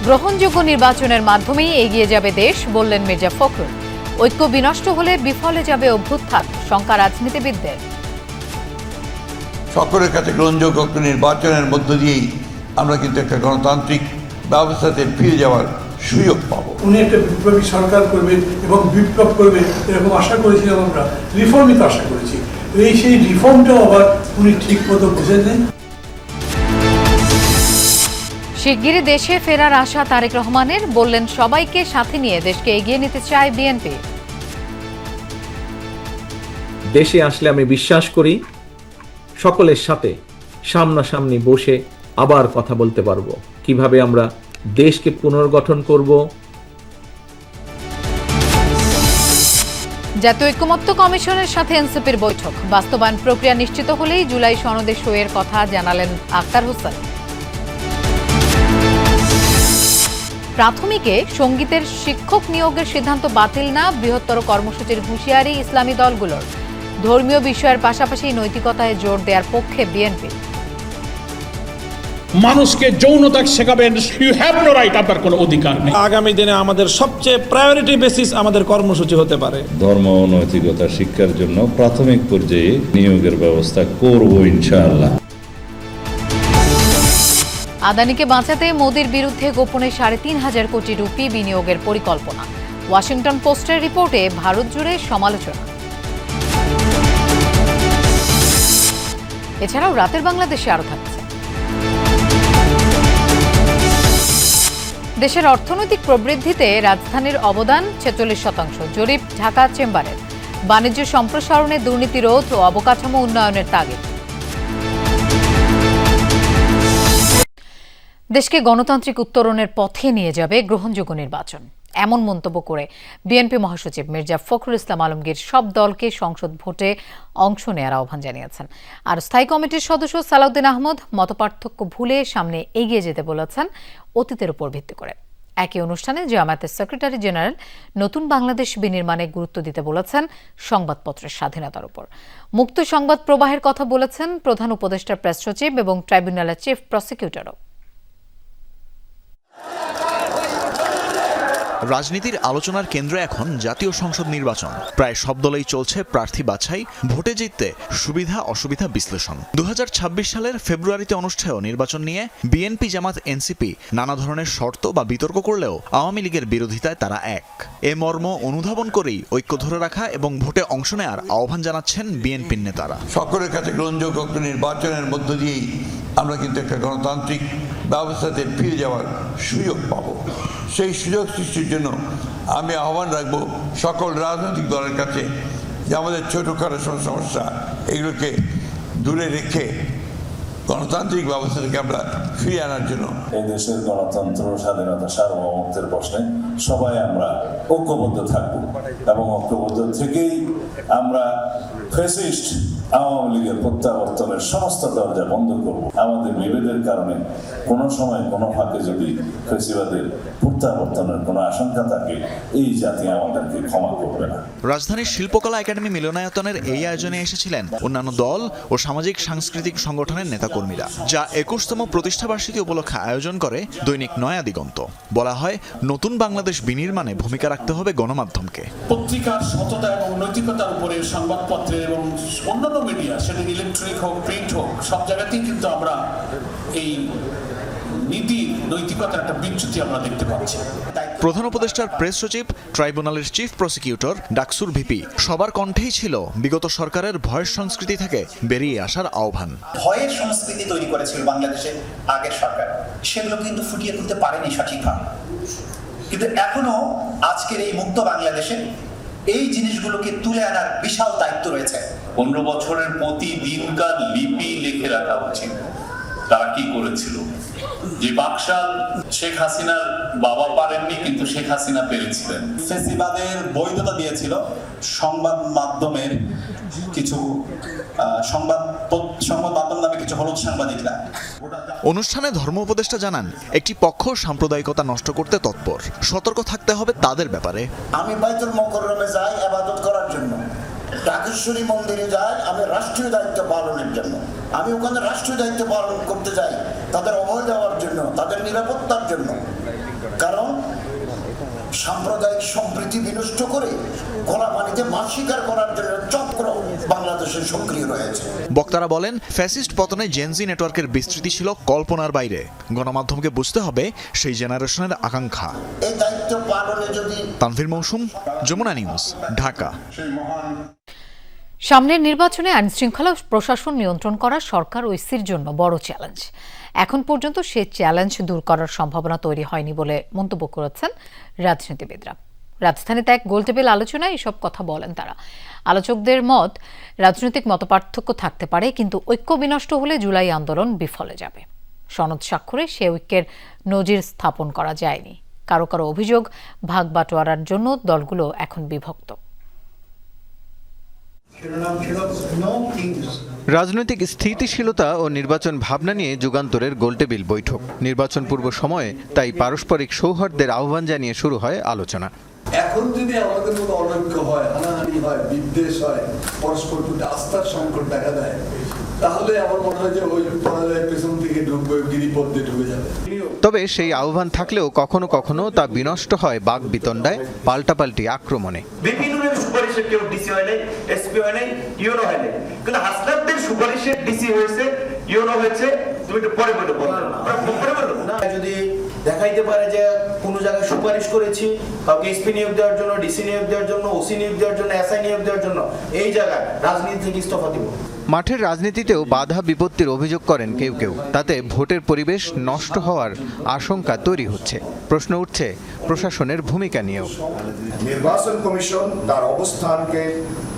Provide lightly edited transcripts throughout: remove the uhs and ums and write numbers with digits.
গ্রহণযোগ্য নির্বাচনের মাধ্যমেই এগিয়ে যাবে দেশ, বললেন মির্জা ফখরুল। ঐক্য বিনষ্ট হলে বিফলে যাবে অভ্যুত্থান, শঙ্কা রাজনীতিবিদদের। সকলের কাছে গ্রহণযোগ্য নির্বাচনের মধ্য দিয়েই আমরা কিন্তু একটা গণতান্ত্রিক ব্যবস্থাতে ফিরে যাওয়ার সুযোগ পাবো। উনি একটা বিপ্লবী সরকার করবেন এবং বিপ্লব করবেন এরকম আশা করেছিলাম আমরা, রিফর্মই তো আশা করেছি। সেই রিফর্মটাও আবার উনি ঠিক মতো বুঝেন নেন। শিগগিরই দেশে ফেরার আশা তারেক রহমানের, বললেন সবাইকে সাথে নিয়ে দেশকে এগিয়ে নিতে চায় বিএনপি। দেশে আসলে আমি বিশ্বাস করি সকলের সাথে সামনাসামনি বসে আবার কথা বলতে পারবো, কিভাবে আমরা দেশকে পুনর্গঠন করব। জাতীয় ঐক্যমত্য কমিশনের সাথে এনসিপির বৈঠক, বাস্তবায়ন প্রক্রিয়া নিশ্চিত হলেই জুলাই সনদে সইয়ের কথা জানালেন আখতার হোসেন। প্রাথমিকে সঙ্গীতের শিক্ষক নিয়োগের সিদ্ধান্ত বাতিল না, বৃহত্তর কর্মসূচির হুঁশিয়ারি ইসলামী দলগুলোর। ধর্মীয় বিষয়ের পাশাপাশি নৈতিকতায় জোর দেওয়ার পক্ষে বিএনপি। মানুষকে যৌনতা শেখাবেন, ইউ হ্যাভ নো রাইট, আপনার কোনো অধিকার নেই। আগামী দিনে আমাদের সবচেয়ে প্রায়োরিটি বেসিস আমাদের কর্মসূচি হতে পারে। ধর্ম ও নৈতিকতা শিক্ষার জন্য প্রাথমিক পর্যায়ে নিয়োগের ব্যবস্থা করব ইনশাআল্লাহ। আদানিকে বাঁচাতে মোদির বিরুদ্ধে গোপনে ৩.৫০০ কোটি রুপি বিনিয়োগের পরিকল্পনা। ওয়াশিংটন পোস্টের রিপোর্টে ভারত জুড়ে সমালোচনা। এছাড়াও রাতের বাংলাদেশে আরো থাকছে দেশের অর্থনৈতিক প্রবৃদ্ধিতে রাজধানীর অবদান ৪৬%, জরিপ ঢাকা চেম্বারের। বাণিজ্য সম্প্রসারণে দুর্নীতি রোধ ও অবকাঠামো উন্নয়নের তাগিদ। দেশকে গণতান্ত্রিক উত্তরণের পথে নিয়ে যাবে গ্রহণযোগ্য নির্বাচন, এমন মন্তব্য করে বিএনপি মহাসচিব মির্জা ফখরুল ইসলাম আলমগীর সব দলকে সংসদ ভোটে অংশ নেওয়ার আহ্বান জানিয়েছেন। আর স্থায়ী কমিটির সদস্য সালাউদ্দিন আহমদ মতপার্থক্য ভুলে সামনে এগিয়ে যেতে বলেছেন, অতীতের উপর ভিত্তি করে। একই অনুষ্ঠানে জামায়াতের সেক্রেটারি জেনারেল নতুন বাংলাদেশ বিনির্মাণে গুরুত্ব দিতে বলেছেন, সংবাদপত্রের স্বাধীনতার উপর মুক্ত সংবাদ প্রবাহের কথা বলেছেন প্রধান উপদেষ্টার প্রেস সচিব এবং ট্রাইব্যুনালের চিফ প্রসিকিউটরও। রাজনীতির আলোচনার কেন্দ্র এখন জাতীয় সংসদ নির্বাচন। প্রায় সব দলেই চলছে প্রার্থী বাছাই, ভোটে জিততে সুবিধা অসুবিধা বিশ্লেষণ। ২০২৬ সালের ফেব্রুয়ারিতে অনুষ্ঠেয় নির্বাচন নিয়ে বিএনপি, জামাত, এনসিপি নানা ধরনের শর্ত বা বিতর্ক করলেও আওয়ামী লীগের বিরোধিতায় তারা এক। এ মর্ম অনুধাবন করেই ঐক্য ধরে রাখা এবং ভোটে অংশ নেওয়ার আহ্বান জানাচ্ছেন বিএনপির নেতারা। সকলের কাছে গ্রহণযোগ্য নির্বাচনের মধ্য দিয়েই আমরা কিন্তু একটা গণতান্ত্রিক ব্যবস্থাতে ফিরে যাওয়ার সুযোগ পাবো। সেই সুযোগ সৃষ্টির জন্য আমি আহ্বান রাখবো সকল রাজনৈতিক দলের কাছে যে আমাদের ছোটোখাটো সমস্যা এগুলোকে দূরে রেখে গণতান্ত্রিক ব্যবস্থা থেকে আমরা ফিরিয়ে আনার জন্য এই দেশের গণতন্ত্র, স্বাধীনতা, সার্বভৌমত্বের প্রশ্নে সবাই আমরা ঐক্যবদ্ধ থাকব এবং ঐক্যবদ্ধ থেকেই আমরা ফ্যাসিস্ট আওয়ামী লীগের প্রত্যাবর্তনের সমস্ত দরজা বন্ধ করব। আমাদের বিভেদের কারণে কোনো সময় কোনো ফাঁকে যদি ফ্যাসিবাদের প্রত্যাবর্তনের কোনো আশঙ্কা থাকে, এই জাতি আমাদেরকে ক্ষমা করবে না। রাজধানীর শিল্পকলা একাডেমি মিলনায়তনের এই আয়োজনে এসেছিলেন অন্যান্য দল ও সামাজিক সাংস্কৃতিক সংগঠনের নেতাকর্মীরা, যা ২১তম প্রতিষ্ঠাবার্ষিকী উপলক্ষে আয়োজন করে দৈনিক নয়া দিগন্ত। বলা হয়, নতুন বাংলাদেশ বিনির্মাণে ভূমিকা রাখতে হবে গণমাধ্যমকে। পত্রিকার সততা এবং নৈতিকতার উপরে সংবাদপত্রের এবং অন্যান্য মিডিয়া, সেটা ইলেকট্রনিক হোক, প্রিন্ট হোক, সব জায়গাতেই কিন্তু আমরা এই নীতি নৈতিকতার একটা বিচ্যুতি আমরা দেখতে পাচ্ছি। প্রধান উপদেষ্টার প্রেস সচিব, ট্রাইব্যুনালের চিফ প্রসিকিউটর, ডাকসুর ভিপি সবার কণ্ঠেই ছিল বিগত সরকারের ভয়ের সংস্কৃতি থেকে বেরিয়ে আসার আহ্বান। ভয়ের সংস্কৃতি তৈরি করেছিল বাংলাদেশের আগের সরকার, সেগুলো কিন্তু ফুটিয়ে তুলতে পারেনি সঠিকভাবে। কিন্তু এখনো আজকের এই মুক্ত বাংলাদেশে এই জিনিসগুলোকে তুলে আনার বিশাল দায়িত্ব রয়েছে। 15 বছরের প্রতিদিনকার লিপি লিখে রাখা উচিত। তারা কি করেছিল? যে বাকশাল শেখ হাসিনার বাবা পারেননি, কিন্তু শেখ হাসিনা পেরেছিলেন। ফেসিবাদের বৈধতা দিয়েছিল সংবাদ মাধ্যমের কিছু সংবাদ মাধ্যম নামে কিছু হলুদ সাংবাদিকরা। অনুষ্ঠানে ধর্ম উপদেষ্টা জানান, একটি পক্ষ সাম্প্রদায়িকতা নষ্ট করতে তৎপর, সতর্ক থাকতে হবে তাদের ব্যাপারে। আমি বাইতুল মুকাররমে যাই ইবাদত করার জন্য, ঢাকেশ্বরী মন্দিরে যাই আমি রাষ্ট্রীয় দায়িত্ব পালনের জন্য। আমি ওখানে রাষ্ট্রীয় দায়িত্ব পালন করতে যাই, তাদের অভয় দেওয়ার জন্য, তাদের নিরাপত্তার জন্য। কারণ সাম্প্রদায়িক সম্প্রীতি বিনষ্ট করে গলা পানিতে মাছ শিকার করার জন্য চক্র বাংলাদেশে সক্রিয় রয়েছে। বক্তারা বলেন, ফ্যাসিস্ট পতনে জেনজি নেটওয়ার্কের বিস্তৃতি ছিল কল্পনার বাইরে। গণমাধ্যমকে বুঝতে হবে সেই জেনারেশনের আকাঙ্ক্ষা। এই দায়িত্ব পালনে যদি তানভীর মৌসুম, যমুনা নিউজ, ঢাকা। সামনের নির্বাচনে আইনশৃঙ্খলা প্রশাসন নিয়ন্ত্রণ করা সরকার ও ইসির জন্য বড় চ্যালেঞ্জ। এখন পর্যন্ত সে চ্যালেঞ্জ দূর করার সম্ভাবনা তৈরি হয়নি বলে মন্তব্য করেছেন রাজনীতিবিদরা। রাজধানীতে এক গোলটেবিল আলোচনায় এসব কথা বলেন তারা। আলোচকদের মত, রাজনৈতিক মতপার্থক্য থাকতে পারে, কিন্তু ঐক্য বিনষ্ট হলে জুলাই আন্দোলন বিফলে যাবে। সনদ স্বাক্ষরে সে ঐক্যের নজির স্থাপন করা যায়নি। কারো কারো অভিযোগ, ভাগ বাটোয়ারার জন্য দলগুলো এখন বিভক্ত। রাজনৈতিক স্থিতিশীলতা ও নির্বাচন ভাবনা নিয়ে যুগান্তরের গোলটেবিল বৈঠক। নির্বাচন পূর্ব সময়ে তাই পারস্পরিক সৌহার্দ্যের আহ্বান জানিয়ে শুরু হয় আলোচনা। এখন যদি আমাদের মতো অনৈক্য হয়, হানাহানি হয়, বিদ্বেষ হয়, পরস্পর প্রতি আস্থার সংকট দেখা দেয়, তাহলে আমার মনে হয় যে ওই পরাজয় পেছন থেকে ঢুকবে, গিরিপথ দিয়ে ঢুকে যাবে। তবে সেই আহ্বান থাকলেও কখনো কখনো তা বিনষ্ট হয় বাক বিতণ্ডায়, পাল্টাপাল্টি আক্রমণে। বিপিনুরের সুপারিশে কেউ ডিসি হয় নাই, এসপি হয় নাই, ইউনো হয় নাই, কিন্তু হাসনাতদের সুপারিশে ডিসি হয়েছে, ইউনো হয়েছে। তুমি একটু পরে বলো, যদি দেখাইতে পারে যে কোন জায়গায় সুপারিশ করেছি, কাউকে এসপি নিয়োগ দেওয়ার জন্য, ডিসি নিয়োগ দেওয়ার জন্য, ওসি নিয়োগ দেওয়ার জন্য, এসআই নিয়োগ দেওয়ার জন্য, এই জায়গায় রাজনীতি থেকে ইস্তফা দিব। মাঠের রাজনীতিতেও বাধা বিপত্তির অভিযোগ করেন কেউ কেউ। তাতে ভোটের পরিবেশ নষ্ট হওয়ার আশঙ্কা তৈরি হচ্ছে। প্রশ্ন উঠছে প্রশাসনের ভূমিকা নিয়েও। নির্বাচন কমিশন তার অবস্থানকে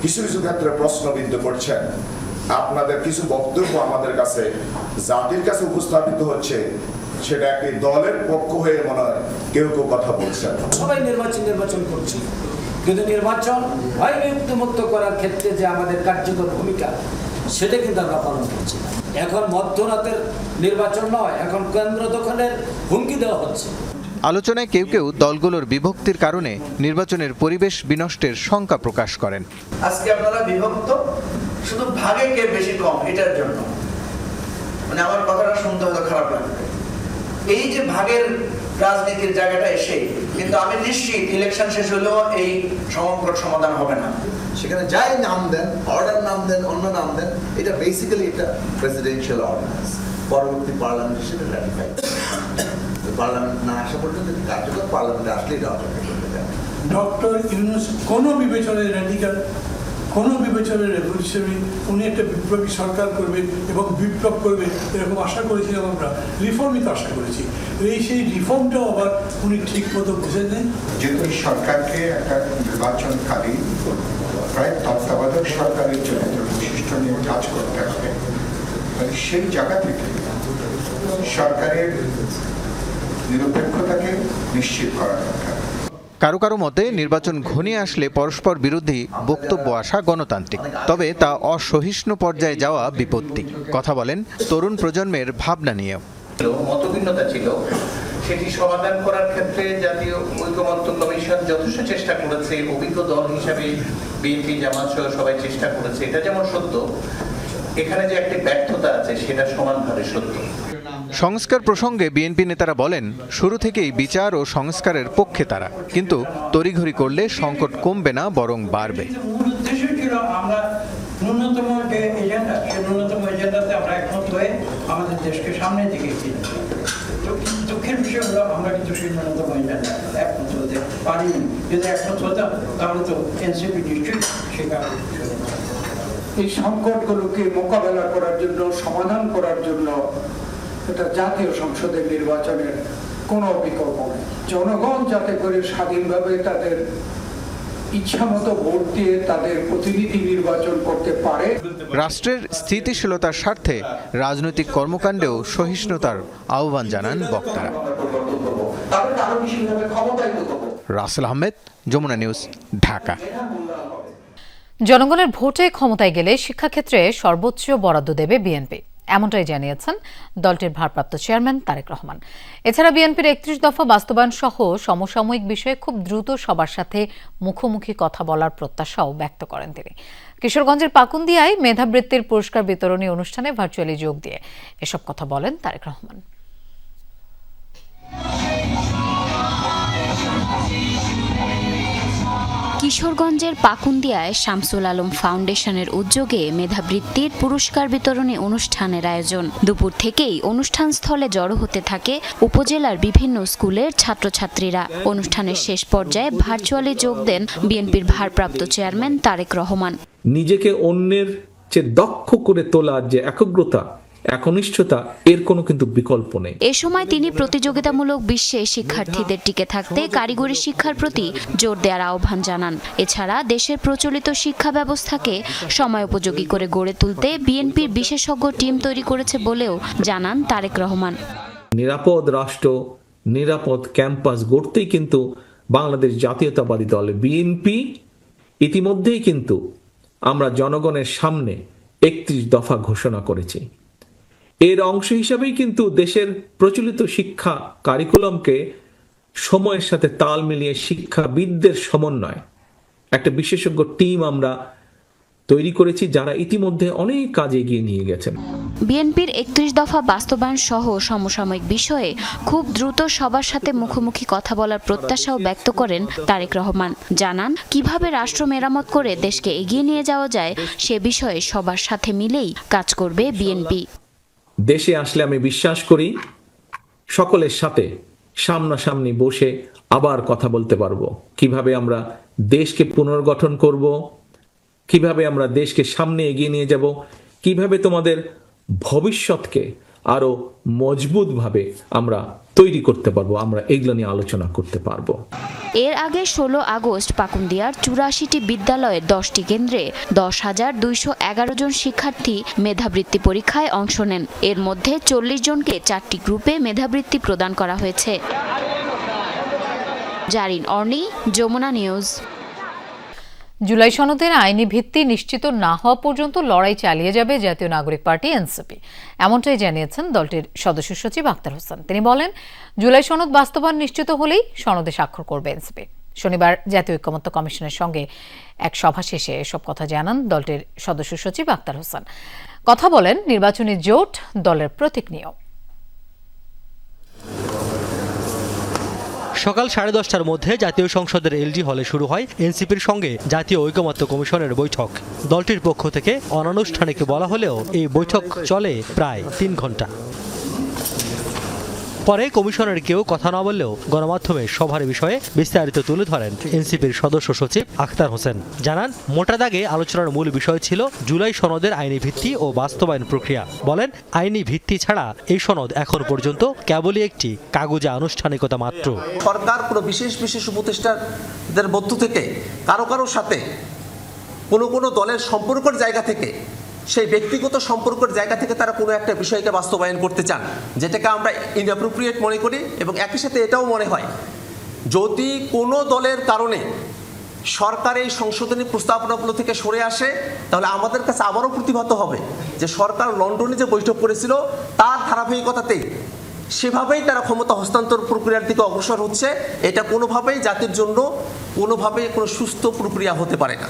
কিছু কিছু ক্ষেত্রে প্রশ্নবিদ্ধ করছেন। আপনাদের কিছু বক্তব্য আমাদের কাছে জাতির কাছে উপস্থাপিত হচ্ছে, সেটা একটি দলের পক্ষ হয়ে মনে হয় কেউ কেউ কথা বলছেন। সবাই নির্বাচন করছি, কিন্তু নির্বাচন ভয় মুক্ত করার ক্ষেত্রে যে আমাদের কার্যকর ভূমিকা, সেটা কিন্তু আমরা পালন করছি না। এখন মধ্যরাতের নির্বাচন নয়, এখন কেন্দ্র দখলের হুমকি দেওয়া হচ্ছে। আলোচনায় কেউ কেউ দলগুলোর বিভক্তির কারণে নির্বাচনের পরিবেশ বিনষ্টের শঙ্কা প্রকাশ করেন। আজকে আপনারা বিভক্ত, শুধু ভাগে কে বেশি কম এটার জন্য। মানে আমার কথাটা শুনতে হয়তো খারাপ লাগবে, এই যে ভাগের রাজনীতির জায়গাটা এসে, কিন্তু আমি নিশ্চিত ইলেকশন শেষ হলেও এই সংকট সমাধান হবে না। সেখানে যাই নাম দেন, অর্ডার নাম দেন, অন্য নাম দেন, এটা বেসিক্যালি এটা প্রেসিডেন্সিয়াল অর্ডিন্যান্স, পরবর্তী পার্লামেন্ট সেটা রাটিফাই। পার্লামেন্ট না আসা পর্যন্ত কার্যকর, পার্লামেন্টে আসলে এটা অটোমেটিক করতে যায়। ডক্টর ইউনূস কোনো বিবেচনায় র্যাডিক্যাল, কোনো বিবেচনায় রেভলিউশনারি, উনি একটা বিপ্লবী সরকার করবেন এবং বিপ্লব করবে এরকম আশা করেছিলাম আমরা। রিফর্মই তো আশা করেছি। সেই রিফর্মটাও আবার উনি ঠিক মতো বুঝে নেন। যেহেতু সরকারকে একটা নির্বাচনকালীন প্রায় তত্ত্বাবধায়ক সরকারের জন্য বৈশিষ্ট্য নিয়ে কাজ করতে হবে, সেই জায়গা থেকে সরকারের নিরপেক্ষতাকে নিশ্চিত করা দরকার। কারো কারো মতে নির্বাচন ঘনিয়ে আসলে পরস্পর বিরোধী বক্তব্য আসা গণতান্ত্রিক, তবে তা অসহিষ্ণু পর্যায়ে যাওয়া বিপত্তি। কথা বলেন তরুণ প্রজন্মের ভাবনা নিয়েও। মতভিন্নতা ছিল, সেটি সমাধান করার ক্ষেত্রে জাতীয় ঐকমত্য কমিশন যথেষ্ট চেষ্টা করেছে। অভিজ্ঞ দল হিসাবে বিএনপি, জামাত সহ সবাই চেষ্টা করেছে। এটা যেমন সত্য, এখানে যে একটি ব্যর্থতা আছে সেটা সমানভাবে সত্য। সংস্কার প্রসঙ্গে বিএনপি নেতারা বলেন, শুরু থেকেই বিচার ও সংস্কারের পক্ষে তারা, কিন্তু তড়িঘড়ি করলে সংকট কমবে না, বরং বাড়বে। মূল উদ্দেশ্য ছিল আমরা ন্যূনতম যে এজেন্ডা, সেই ন্যূনতম এজেন্ডাতে আমরা একমত হয়ে আমাদের দেশকে সামনের দিকে এগিয়ে নিয়ে যাবো। দুঃখের বিষয় হলো আমরা কিন্তু সেই ন্যূনতম এজেন্ডা একমত হতে পারিনি। যদি একমত হতাম তাহলে তো এনসিপি নিশ্চয়ই সেই কারণে এই সংকটগুলোকে মোকাবেলা করার জন্য, সমাধান করার জন্য এটা জাতীয় সংসদের নির্বাচনের কোনো বিকল্প নেই। জনগণ যাতে করে স্বাধীনভাবে তাদের ইচ্ছামতো ভোট দিয়ে তাদের প্রতিনিধি নির্বাচন করতে পারে। রাষ্ট্রের স্থিতিশীলতার স্বার্থে রাজনৈতিক কর্মকাণ্ডেও সহিষ্ণুতার আহ্বান জানান বক্তারা। রাসেল আহমেদ, যমুনা নিউজ, ঢাকা। জনগণের ভোটে ক্ষমতায় গেলে শিক্ষাক্ষেত্রে সর্বোচ্চ বরাদ্দ দেবে বিএনপি। এমনটাই জানিয়েছেন দলটির ভারপ্রাপ্ত চেয়ারম্যান তারেক রহমান। এছাড়া বিএনপির ৩১ দফা বাস্তবায়ন সহ সমসাময়িক বিষয়ে খুব দ্রুত সবার সাথে মুখোমুখি কথা বলার প্রত্যাশাও ব্যক্ত করেন তিনি। কিশোরগঞ্জের পাকুন্দিয়ায় মেধাবৃত্তির পুরস্কার বিতরণী অনুষ্ঠানে ভার্চুয়ালি যোগ দিয়ে এসব কথা বলেন তারেক রহমান। কিশোরগঞ্জের পাকুন্দিয়ায় শামসুল আলম ফাউন্ডেশনের উদ্যোগে মেধাবৃত্তির পুরস্কার বিতরণী অনুষ্ঠানের আয়োজন। দুপুর থেকেই অনুষ্ঠানস্থলে জড়ো হতে থাকে উপজেলার বিভিন্ন স্কুলের ছাত্রছাত্রীরা। অনুষ্ঠানের শেষ পর্যায়ে ভার্চুয়ালি যোগ দেন বিএনপির ভারপ্রাপ্ত চেয়ারম্যান তারেক রহমান। নিজেকে অন্যের চেয়ে দক্ষ করে তোলার যে একগ্রতা, একনিষ্ঠতা, এর কোনো কিন্তু বিকল্প নেই। এ সময় তিনি প্রতিযোগিতামূলক বিশ্বে শিক্ষার্থীদের টিকে থাকতে কারিগরি শিক্ষার প্রতি জোর দেওয়ার আহ্বান জানান। এছাড়া দেশের প্রচলিত শিক্ষা ব্যবস্থাকে সময়োপযোগী করে গড়ে তুলতে বিএনপির বিশেষজ্ঞ টিম তৈরি করেছে বলেও জানান তারেক রহমান। নিরাপদ রাষ্ট্র, নিরাপদ ক্যাম্পাস গড়তেই কিন্তু বাংলাদেশ জাতীয়তাবাদী দল বিএনপি ইতিমধ্যেই কিন্তু আমরা জনগণের সামনে ৩১ দফা ঘোষণা করেছি। এর অংশ হিসাবেই কিন্তু দেশের প্রচলিত শিক্ষা কারিকুলামকে সময়ের সাথে তাল মিলিয়ে শিক্ষাবিদদের সমন্বয় একটা বিশেষজ্ঞ টিম আমরা তৈরি করেছি, যারা ইতিমধ্যে অনেক কাজ এগিয়ে নিয়ে গেছেন। বিএনপির ৩১ দফা বাস্তবায়ন সহ সমসাময়িক বিষয়ে খুব দ্রুত সবার সাথে মুখোমুখি কথা বলার প্রত্যাশাও ব্যক্ত করেন তারেক রহমান। জানান কিভাবে রাষ্ট্র মেরামত করে দেশকে এগিয়ে নিয়ে যাওয়া যায় সে বিষয়ে সবার সাথে মিলেই কাজ করবে বিএনপি। দেশে আসলে আমি বিশ্বাস করি সকলের সাথে সামনাসামনি বসে আবার কথা বলতে পারবো, কিভাবে আমরা দেশকে পুনর্গঠন করব, কিভাবে আমরা দেশকে সামনে এগিয়ে নিয়ে যাব, কিভাবে তোমাদের ভবিষ্যৎকে আরো মজবুতভাবে আমরা তৈরি করতে পারবো, আমরা এগুলো নিয়ে আলোচনা করতে পারবো। এর আগে ১৬ আগস্ট পাকুন্দিয়ার ৮৪টি বিদ্যালয়ের 10টি কেন্দ্রে ১০,২১১ জন শিক্ষার্থী মেধাবৃত্তি পরীক্ষায় অংশ নেন। এর মধ্যে ৪০ জনকে 4টি গ্রুপে মেধাবৃত্তি প্রদান করা হয়েছে। জারিন অর্নি, যমুনা নিউজ। জুলাই সনদের আইনি ভিত্তি নিশ্চিত না হওয়া পর্যন্ত লড়াই চালিয়ে যাবে জাতীয় নাগরিক পার্টি এনসিপি, এমনটাই জানিয়েছেন দলটির সদস্য সচিব আখতার হোসেন। তিনি বলেন, জুলাই সনদ বাস্তবায়ন নিশ্চিত হলেই সনদে স্বাক্ষর করবে এনসিপি। শনিবার জাতীয় ঐকমত্য কমিশনের সঙ্গে এক সভা শেষে এসব কথা জানান দলটির সদস্য সচিব আখতার হোসেন। কথা বলেন নির্বাচনী জোট দলের প্রতীক নিয়েও। সকাল 10:30টার মধ্যে জাতীয় সংসদের এলজি হলে শুরু হয় এনসিপির সঙ্গে জাতীয় ঐকমত্য কমিশনের বৈঠক। দলটির পক্ষ থেকে অনানুষ্ঠানিক বলা হলেও এই বৈঠক চলে প্রায় 3 ঘন্টা। পরে কমিশনের কেউ কথা না বললেও গণমাধ্যমে সভার বিষয়ে বিস্তারিত তুলে ধরেন এনসিপির সদস্য সচিব আখতার হোসেন। জানান, মোটা দাগে আলোচনার মূল বিষয় ছিল জুলাই সনদের আইনি ভিত্তি ও বাস্তবায়ন প্রক্রিয়া। বলেন, আইনি ভিত্তি ছাড়া এই সনদ এখন পর্যন্ত কেবলই একটি কাগজে আনুষ্ঠানিকতা মাত্র। সরকার কোনো বিশেষ উপদেষ্টাদের মধ্য থেকে কারো সাথে কোনো দলের সম্পর্কের জায়গা থেকে, সেই ব্যক্তিগত সম্পর্কের জায়গা থেকে তারা কোনো একটা বিষয়কে বাস্তবায়ন করতে চান, যেটাকে আমরা ইনঅ্যাপ্রোপ্রিয়েট মনে করি। এবং একই সাথে এটাও মনে হয়, যদি কোনো দলের কারণে সরকার এই সংশোধনী প্রস্তাবনাগুলো থেকে সরে আসে, তাহলে আমাদের কাছে আবারও প্রতিভাত হবে যে সরকার লন্ডনে যে বৈঠক করেছিল তার ধারাবাহিকতাতেই সেভাবেই তারা ক্ষমতা হস্তান্তর প্রক্রিয়ার দিকে অগ্রসর হচ্ছে। এটা কোনোভাবেই জাতির জন্য কোনো সুস্থ প্রক্রিয়া হতে পারে না।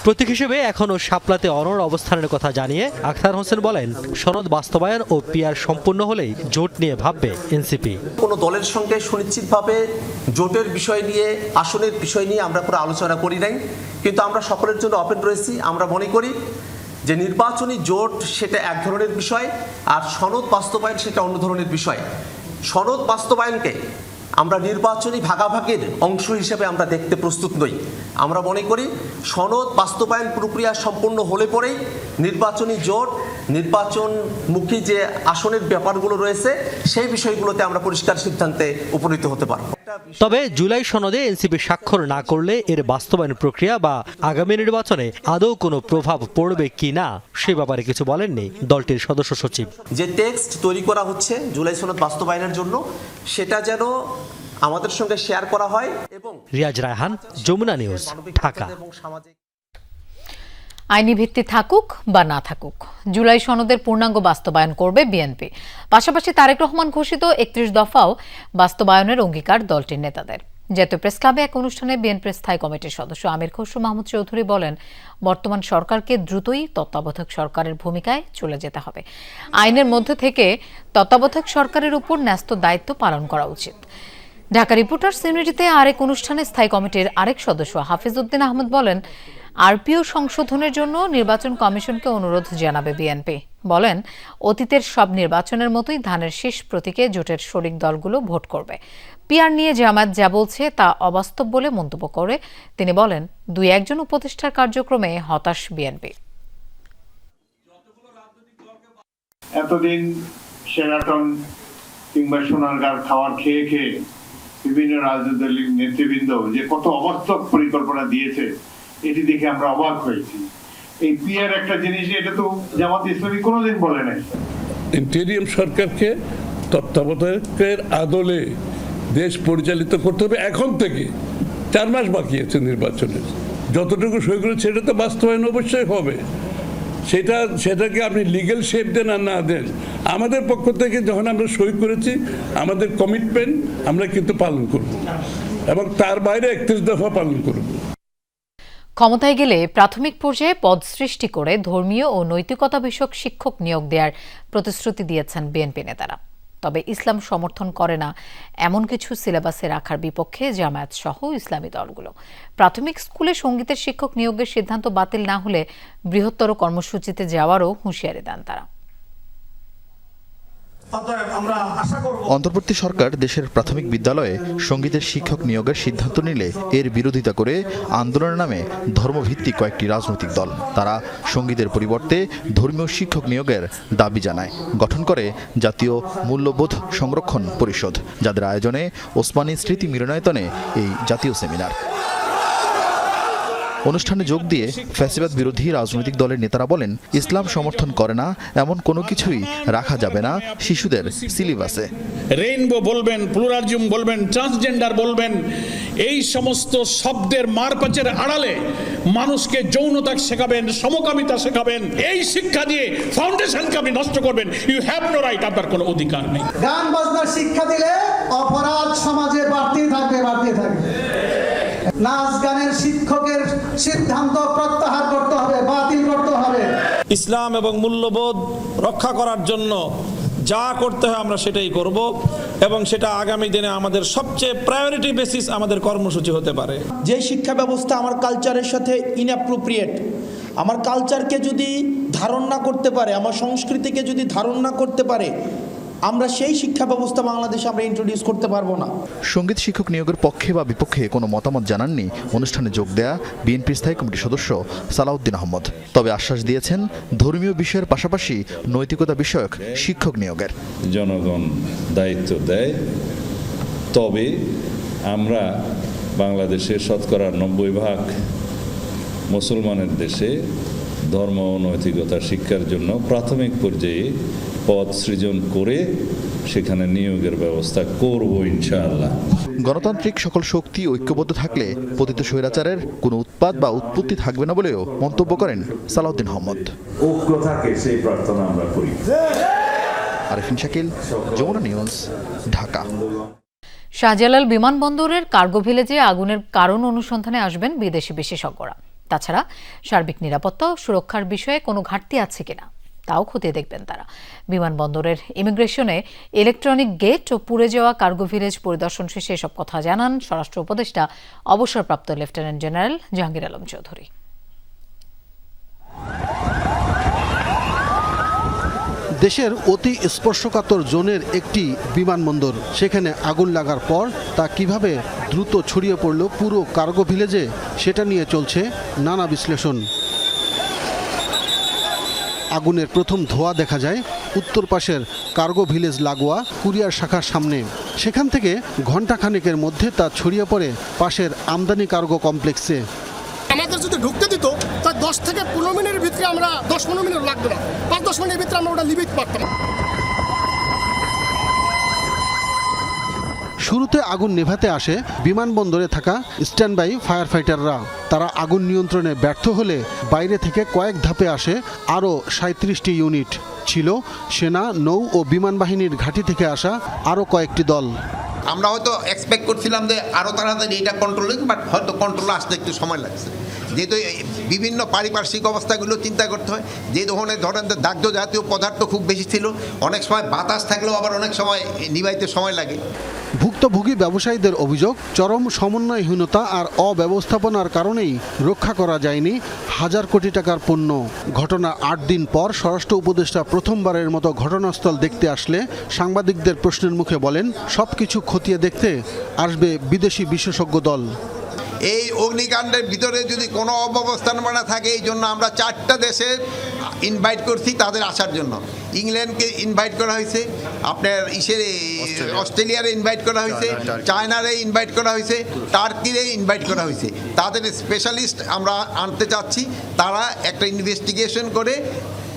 প্রতীক হিসেবে এখনও শাপলাতে অনড় অবস্থানের কথা জানিয়ে আখতার হোসেন বলেন, সনদ বাস্তবায়ন ও পিআর সম্পূর্ণ হলেই জোট নিয়ে ভাববে এনসিপি। কোনো দলের সঙ্গে সুনিশ্চিতভাবে জোটের বিষয় নিয়ে, আসনের বিষয় নিয়ে আমরা কোনো আলোচনা করি নাই, কিন্তু আমরা সকলের জন্য ওপেন রয়েছি। আমরা মনে করি যে নির্বাচনী জোট সেটা এক ধরনের বিষয়, আর সনদ বাস্তবায়ন সেটা অন্য ধরনের বিষয়। সনদ বাস্তবায়নকে আমরা নির্বাচনী ভাগাভাগির অংশ হিসেবে আমরা দেখতে প্রস্তুত নই। আমরা মনে করি সনদ বাস্তবায়ন প্রক্রিয়া সম্পূর্ণ হলে পরেই নির্বাচনী জোট, নির্বাচনমুখী যে আসনের ব্যাপারগুলো রয়েছে সেই বিষয়গুলোতে আমরা পরিষ্কার সিদ্ধান্তে উপনীত হতে পারব। তবে জুলাই সনদে এনসিপি স্বাক্ষর না করলে এর বাস্তবায়ন প্রক্রিয়া বা আগামী নির্বাচনে আদৌ কোনো প্রভাব পড়বে কি না সে ব্যাপারে কিছু বলেননি দলটির সদস্য সচিব। যে টেক্সট তৈরি করা হচ্ছে জুলাই সনদ বাস্তবায়নের জন্য, সেটা যেন আমাদের সঙ্গে শেয়ার করা হয়। এবং রিয়াজ রায়হান, যমুনা নিউজ, ঢাকা। আইনি ভিত্তি থাকুক বা না থাকুক, জুলাই সনদের পূর্ণাঙ্গ বাস্তবায়ন করবে বিএনপি। পাশাপাশি তারেক রহমান ঘোষিত ৩১ দফাও বাস্তবায়নের অঙ্গীকার দলটির নেতাদের। জাতীয় প্রেস ক্লাবে এক অনুষ্ঠানে বিএনপির স্থায়ী কমিটির সদস্য আমির খসরু মাহমুদ চৌধুরী বলেন, বর্তমান সরকারকে দ্রুতই তত্ত্বাবধায়ক সরকারের ভূমিকায় চলে যেতে হবে। আইনের মধ্যে থেকে তত্ত্বাবধায়ক সরকারের উপর ন্যস্ত দায়িত্ব পালন করা উচিত। ঢাকা রিপোর্টার্স ইউনিটিতে আরেক অনুষ্ঠানে স্থায়ী কমিটির আরেক সদস্য হাফিজ উদ্দিন আহমদ বলেন, আরপিও সংশোধনের জন্য নির্বাচন কমিশনকে অনুরোধ জানাবে বিএনপি। বলেন, অতীতের সব নির্বাচনের মতোই ধানের শেষ প্রতীকে জোটের শরিক দলগুলো ভোট করবে। পিআর নিয়ে জামায়াত যা বলছে তা অবাস্তব বলে মন্তব্য করে তিনি বলেন, ২-১ উপদেষ্টার কার্যক্রমে হতাশ বিএনপি। এতদিন শেরাটন কিংবা সোনারগাঁর খাবার খেয়ে খেয়ে বিভিন্ন রাজনৈতিক দলের নেতৃবৃন্দ যে কত অবাস্তব পরিকল্পনা দিয়েছে এটি দেখে আমরা অবাক হয়েছি। এই পিআর একটা জিনিস, এটা তো জামাত ইসলামী কোনোদিন বলে নাই। ইন্টেরিয়াম সরকারকে তত্ত্বাবধায়কের আদলে দেশ পরিচালিত করতে হবে। এখন থেকে 4 মাস বাকি আছে নির্বাচনের, যতটুকু সই করেছে সেটা তো বাস্তবায়ন অবশ্যই হবে। সেটাকে আপনি লিগ্যাল শেপ দেন আর না দেন, আমাদের পক্ষ থেকে যখন আমরা সই করেছি আমাদের কমিটমেন্ট আমরা কিন্তু পালন করব এবং তার বাইরে ৩১ দফা পালন করব। ক্ষমতায় গেলে প্রাথমিক পর্যায়ে পদ সৃষ্টি করে ধর্মীয় ও নৈতিকতা বিষয়ক শিক্ষক নিয়োগ দেওয়ার প্রতিশ্রুতি দিয়েছেন বিএনপি নেতারা। তবে ইসলাম সমর্থন করে না এমন কিছু সিলেবাসে রাখার বিপক্ষে জামায়াত সহ ইসলামী দলগুলো। প্রাথমিক স্কুলে সঙ্গীতের শিক্ষক নিয়োগের সিদ্ধান্ত বাতিল না হলে বৃহত্তর কর্মসূচিতে যাওয়ারও হুঁশিয়ারি দেন তারা। অন্তর্বর্তী সরকার দেশের প্রাথমিক বিদ্যালয়ে সঙ্গীতের শিক্ষক নিয়োগের সিদ্ধান্ত নিলে এর বিরোধিতা করে আন্দোলনের নামে ধর্মভিত্তিক কয়েকটি রাজনৈতিক দল তারা সঙ্গীতের পরিবর্তে ধর্মীয় শিক্ষক নিয়োগের দাবি জানায়। গঠন করে জাতীয় মূল্যবোধ সংরক্ষণ পরিষদ, যাদের আয়োজনে ওসমানী স্মৃতি মিলনায়তনে এই জাতীয় সেমিনার। অনুষ্ঠানে যোগ দিয়ে ফ্যাসিবাদ বিরোধী রাজনৈতিক দলের নেতারা বলেন, ইসলাম সমর্থন করে না এমন কোনো কিছুই রাখা যাবে না শিশুদের সিলেবাসে। রেইনবো বলবেন, প্লুরালিজম বলবেন, ট্রান্সজেন্ডার বলবেন, এই সমস্ত শব্দের মারপ্যাচের আড়ালে মানুষকে যৌনতা শেখাবেন, সমকামিতা শেখাবেন, এই শিক্ষা দিয়ে ফাউন্ডেশনকে আপনি নষ্ট করবেন। ইউ হ্যাভ নো রাইট, আপনার কোনো অধিকার নেই। গান বাজনার শিক্ষা দিলে অপরাধ সমাজে বাড়তেই থাকবে। নাচ গানের শিক্ষকের সিদ্ধান্ত প্রত্যাহার করতে হবে, বাতিল করতে হবে। ইসলাম এবং মূল্যবোধ রক্ষা করার জন্য যা করতে হয় আমরা সেটাই করব এবং সেটা আগামী দিনে আমাদের সবচেয়ে প্রায়োরিটি বেসিস আমাদের কর্মসূচি হতে পারে। যে শিক্ষা ব্যবস্থা আমার কালচারের সাথে ইনঅ্যাপ্রোপ্রিয়েট, আমার কালচারকে যদি ধারণ না করতে পারে, আমার সংস্কৃতিকে যদি ধারণ না করতে পারে, আমরা সেই শিক্ষা ব্যবস্থা বাংলাদেশে আমরা ইন্ট্রোডিউস করতে পারবো না। সঙ্গীত শিক্ষক নিয়োগের পক্ষে বা বিপক্ষে কোনো মতামত জানাননি অনুষ্ঠানে যোগ দেয়া বিএনপির স্থায়ী কমিটির সদস্য সালাউদ্দিন আহমদ। তবে আশ্বাস দিয়েছেন ধর্মীয় বিষয়ের পাশাপাশি নৈতিকতা বিষয়ক শিক্ষক নিয়োগের। জনগণ দায়িত্ব দেয়, তবে আমরা বাংলাদেশের শতকরা ৯০% মুসলমানের দেশে ধর্ম ও নৈতিকতা শিক্ষার জন্য প্রাথমিক পর্যায়ে পদ সৃজন করে সেখানে নিয়োগের ব্যবস্থা করব ইনশাআল্লাহ। গণতান্ত্রিক সকল শক্তি ঐক্যবদ্ধ থাকলে পতিত স্বৈরাচারের কোনো উৎপাত বা উৎপত্তি থাকবে না বলেও মন্তব্য করেন সালাউদ্দিন আহমদ। ঐক্য থাকে সেই প্রার্থনা আমরা করি। আরিফিন শাকিল, যমুনা নিউজ, ঢাকা। শাহজালাল বিমানবন্দরের কার্গো ভিলেজে আগুনের কারণ অনুসন্ধানে আসবেন বিদেশি বিশেষজ্ঞরা। তাছাড়া সার্বিক নিরাপত্তা ও সুরক্ষার বিষয়ে কোনো ঘাটতি আছে কিনা তাও খতিয়ে দেখবেন তারা। বিমানবন্দরের ইমিগ্রেশনে ইলেকট্রনিক গেট ও পুড়ে যাওয়া কার্গো ভিলেজ পরিদর্শন শেষে এসব কথা জানান স্বরাষ্ট্র উপদেষ্টা অবসরপ্রাপ্ত লেফটেন্যান্ট জেনারেল জাহাঙ্গীর আলম চৌধুরী। দেশের অতি স্পর্শকাতর জোনের একটি বিমানবন্দর, সেখানে আগুন লাগার পর তা কিভাবে দ্রুত ছড়িয়ে পড়ল পুরো কার্গো ভিলেজে, সেটা নিয়ে চলছে নানা বিশ্লেষণ। আগুনের প্রথম ধোঁয়া দেখা যায় উত্তর পাশের কার্গো ভিলেজ লাগোয়া কুরিয়ার শাখার সামনে। সেখান থেকে ঘণ্টাখানেকের মধ্যে তা ছড়িয়ে পড়ে পাশের আমদানি কার্গো কমপ্লেক্সে। আমাদের যদি ঢুকতে দিত তার 10 থেকে 15 মিনিটের ভিতরে আমরা 10-15 মিনিট লাগবে না, 5-10 মিনিটের ভিতরে আমরা ওটা লিভিট পারতাম। শুরুতে আগুন নেভাতে আসে বিমানবন্দরে থাকা স্ট্যান্ডবাই ফায়ার ফাইটাররা। তারা আগুন নিয়ন্ত্রণে ব্যর্থ হলে বাইরে থেকে কয়েক ধাপে আসে আরও 37টি ইউনিট। ছিল সেনা, নৌ ও বিমান বাহিনীর ঘাঁটি থেকে আসা আরও কয়েকটি দল। আমরা হয়তো এক্সপেক্ট করছিলাম যে আরও তাড়াতাড়ি এটা কন্ট্রোল, বাট হয়তো কন্ট্রোল আসতে একটু সময় লাগছে, যেহেতু বিভিন্ন পারিপার্শ্বিক অবস্থাগুলো চিন্তা করতে হয়। যে ধরেন দাহ্য জাতীয় পদার্থ খুব বেশি ছিল, অনেক সময় বাতাস থাকলেও আবার অনেক সময় নিভাইতে সময় লাগে। ভুক্তভোগী ব্যবসায়ীদের অভিযোগ, চরম সমন্বয়হীনতা আর অব্যবস্থাপনার কারণেই রক্ষা করা যায়নি হাজার কোটি টাকার পণ্য। ঘটনা 8 দিন পর স্বরাষ্ট্র উপদেষ্টা প্রথমবারের মতো ঘটনাস্থল দেখতে আসলে সাংবাদিকদের প্রশ্নের মুখে বলেন, সবকিছু খতিয়ে দেখতে আসবে বিদেশি বিশেষজ্ঞ দল। এই অগ্নিকাণ্ডের ভিতরে যদি কোনো অব্যবস্থাপনা থাকে, এই জন্য আমরা 4টা দেশে ইনভাইট করছি তাদের আসার জন্য। ইংল্যান্ডকে ইনভাইট করা হয়েছে, আপনার অস্ট্রেলিয়ারে ইনভাইট করা হয়েছে, চায়নারে ইনভাইট করা হয়েছে, টার্কিরে ইনভাইট করা হয়েছে। তাদের স্পেশালিস্ট আমরা আনতে চাচ্ছি, তারা একটা ইনভেস্টিগেশন করে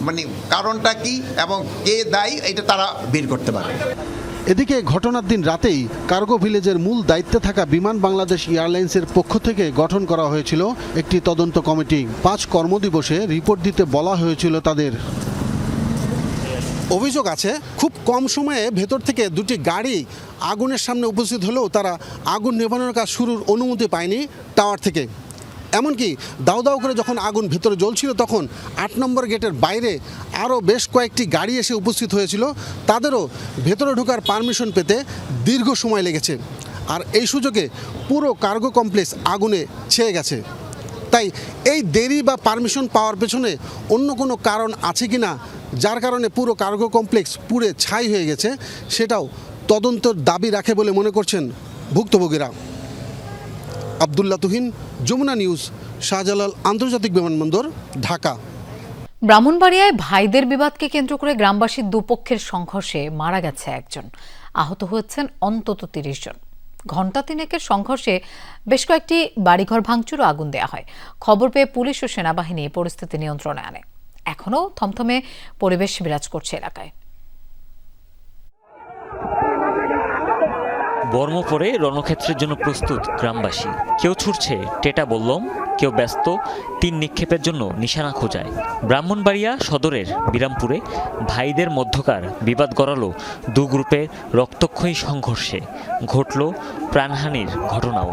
মানে কারণটা কি এবং কে দায়ী এটা তারা বের করতে পারে। এদিকে ঘটনার দিন রাতেই কার্গো ভিলেজের মূল দায়িত্বে থাকা বিমান বাংলাদেশ এয়ারলাইন্সের পক্ষ থেকে গঠন করা হয়েছিল একটি তদন্ত কমিটি। 5 কর্মদিবসে রিপোর্ট দিতে বলা হয়েছিল তাদের। অভিযোগ আছে, খুব কম সময়ে ভেতর থেকে 2টি গাড়ি আগুনের সামনে উপস্থিত হলেও তারা আগুন নেভানোর কাজ শুরুর অনুমতি পায়নি টাওয়ার থেকে। এমনকি দাউ দাউ করে যখন আগুন ভেতরে জ্বলছিল তখন 8 নম্বর গেটের বাইরে আরও বেশ কয়েকটি গাড়ি এসে উপস্থিত হয়েছিল, তাদেরও ভেতরে ঢোকার পারমিশন পেতে দীর্ঘ সময় লেগেছে। আর এই সুযোগে পুরো কার্গো কমপ্লেক্স আগুনে ছেয়ে গেছে। তাই এই দেরি বা পারমিশন পাওয়ার পেছনে অন্য কোনো কারণ আছে কি না, যার কারণে পুরো কার্গো কমপ্লেক্স পুড়ে ছাই হয়ে গেছে, সেটাও তদন্তের দাবি রাখে বলে মনে করছেন ভুক্তভোগীরা। আব্দুল্লাহ তুহিন, যমুনা নিউজ, শাহজালাল আন্তর্জাতিক বিমানবন্দর, ঢাকা। ব্রাহ্মণবাড়িয়ায় ভাইদের বিবাদকে কেন্দ্র করে গ্রামবাসীর দুপক্ষের সংঘর্ষে মারা গেছে একজন, আহত হয়েছেন অন্তত 30 জন। ঘণ্টা 3 সংঘর্ষে বেশ কয়েকটি বাড়িঘর ভাঙচুর ও আগুন দেওয়া হয়। খবর পেয়ে পুলিশ ও সেনাবাহিনী পরিস্থিতি নিয়ন্ত্রণে আনে। এখনও থমথমে পরিবেশ বিরাজ করছে এলাকায়। বর্ম পরে রণক্ষেত্রের জন্য প্রস্তুত গ্রামবাসী। কেউ ছুটছে টেটা বল্লম, কেউ ব্যস্ত তীর নিক্ষেপের জন্য নিশানা খোঁজায়। ব্রাহ্মণবাড়িয়া সদরের বিরামপুরে ভাইদের মধ্যকার বিবাদ গড়ালো 2 গ্রুপের রক্তক্ষয়ী সংঘর্ষে। ঘটল প্রাণহানির ঘটনাও।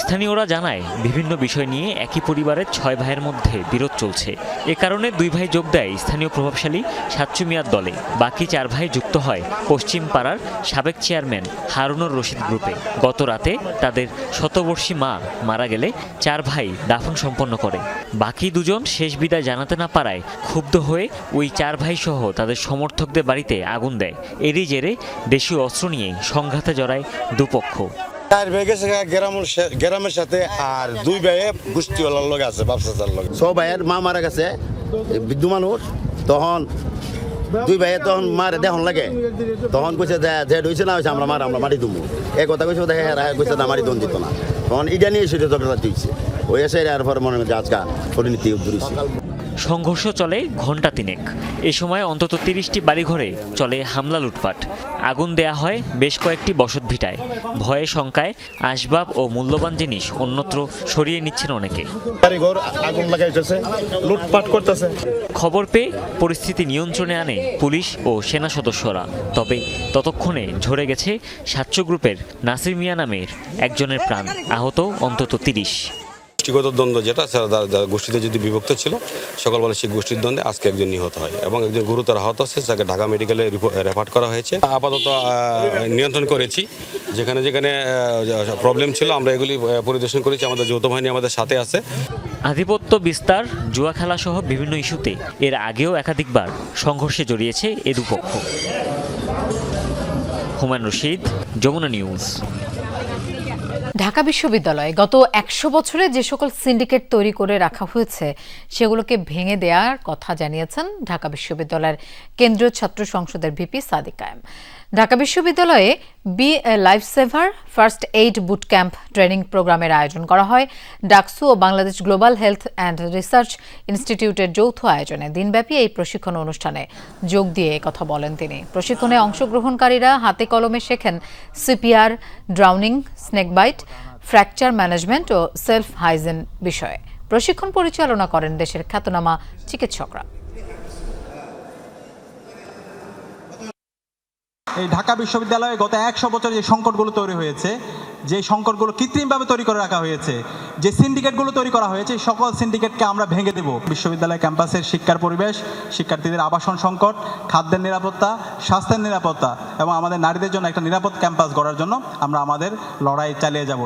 স্থানীয়রা জানায়, বিভিন্ন বিষয় নিয়ে একই পরিবারের 6 ভাইয়ের মধ্যে বিরোধ চলছে। এ কারণে 2 ভাই যোগ দেয় স্থানীয় প্রভাবশালী সাচ্চু মিয়ার দলে। বাকি 4 ভাই যুক্ত হয় পশ্চিম পাড়ার সাবেক চেয়ারম্যান হারুনুর রশিদ গ্রুপে। গত রাতে তাদের শতবর্ষী মা মারা গেলে 4 ভাই দাফন সম্পন্ন করে। বাকি 2 জন শেষ বিদায় জানাতে না পারায় ক্ষুব্ধ হয়ে ওই 4 ভাই সহ তাদের সমর্থকদের বাড়িতে আগুন দেয়। এরই জেরে দেশীয় অস্ত্র নিয়ে সংঘাতে জড়ায় দুপক্ষ। 4 ভাই গেছে গ্রামের সাথে, আর 2 ভাইয়ে গোষ্ঠীওয়ালার লোক আছে, ব্যবসাচার লোক। সব ভাইয়ের মা মারা গেছে, বৃদ্ধ মানুষ। তখন 2 ভাইয়ে তখন মারে দেখন লাগে, তখন কইছে যে হয়েছে না হয়েছে আমরা মারি দুমু। এই কথা কইছে, কইছে না মারি দন দিত না। তখন এটা নিয়ে সেটা ঝগড়া দিয়েছে, ওই এসে আর পর মনে হয় আজকা পরিণতি উদ্দেশ্য। সংঘর্ষ চলে ঘণ্টা 3। এ সময় অন্তত 30টি বাড়িঘরে চলে হামলা, লুটপাট। আগুন দেয়া হয় বেশ কয়েকটি বসতভিটায়। ভয়ে শঙ্কায় আসবাব ও মূল্যবান জিনিস অন্যত্র সরিয়ে নিচ্ছেন অনেকে। বাড়িঘর আগুন লাগাইতেছে, লুটপাট করতেছে। খবর পেয়ে পরিস্থিতি নিয়ন্ত্রণে আনে পুলিশ ও সেনা সদস্যরা। তবে ততক্ষণে ঝরে গেছে সাচ্চু গ্রুপের নাসির মিয়া নামের একজনের প্রাণ, আহত অন্তত 30। গোষ্ঠীগত দ্বন্দ্ব যেটা গোষ্ঠীতে যদি বিভক্ত ছিল, সকালবেলা সেই গোষ্ঠীর দ্বন্দ্বে আজকে একজন নিহত হয় এবং একজন গুরুতর আহত আছে, তাকে ঢাকা মেডিকেলে রেফার করা হয়েছে। আপাতত নিয়ন্ত্রণ করেছি, যেখানে যেখানে প্রবলেম ছিল আমরা এগুলি পরিদর্শন করেছি। আমাদের যৌথ বাহিনী আমাদের সাথে আছে। আধিপত্য বিস্তার, জুয়া খেলা সহ বিভিন্ন ইস্যুতে এর আগেও একাধিকবার সংঘর্ষে জড়িয়েছে এ দুপক্ষ। হুমায়ুন রশিদ, যমুনা নিউজ। ঢাকা বিশ্ববিদ্যালয়ে গত 100 বছরে যে সকল সিন্ডিকেট তৈরি করে রাখা হয়েছে সেগুলোকে ভেঙে দেওয়ার কথা জানিয়েছেন ঢাকা বিশ্ববিদ্যালয়ের কেন্দ্রীয় ছাত্র সংসদের ভিপি সাদিক কায়েম। ঢাকা বিশ্ববিদ্যালয়ে B A life saver first aid boot camp training প্রোগ্রামের আয়োজন করা হয় ডাকসু ও Bangladesh global health and research ইনস্টিটিউটের যৌথ আয়োজনে। দিনব্যাপী এই প্রশিক্ষণ অনুষ্ঠানে যোগ দিয়ে কথা বলেন তিনি। প্রশিক্ষণে অংশগ্রহণকারীরা হাতে কলমে শেখেন CPR, drowning, snake bite, fracture management ও সেলফ হাইজিন বিষয়ে। প্রশিক্ষণ পরিচালনা করেন দেশের খ্যাতনামা চিকিৎসকরা। এই ঢাকা বিশ্ববিদ্যালয়ে গত 100 বছরে যে সংকটগুলো তৈরি হয়েছে, যে সংকটগুলো কৃত্রিমভাবে তৈরি করে রাখা হয়েছে, যে সিন্ডিকেটগুলো তৈরি করা হয়েছে, সকল সিন্ডিকেটকে আমরা ভেঙে দেব। বিশ্ববিদ্যালয় ক্যাম্পাসের শিক্ষার পরিবেশ, শিক্ষার্থীদের আবাসন সংকট, খাদ্যের নিরাপত্তা, স্বাস্থ্যের নিরাপত্তা এবং আমাদের নারীদের জন্য একটা নিরাপদ ক্যাম্পাস গড়ার জন্য আমরা আমাদের লড়াই চালিয়ে যাব।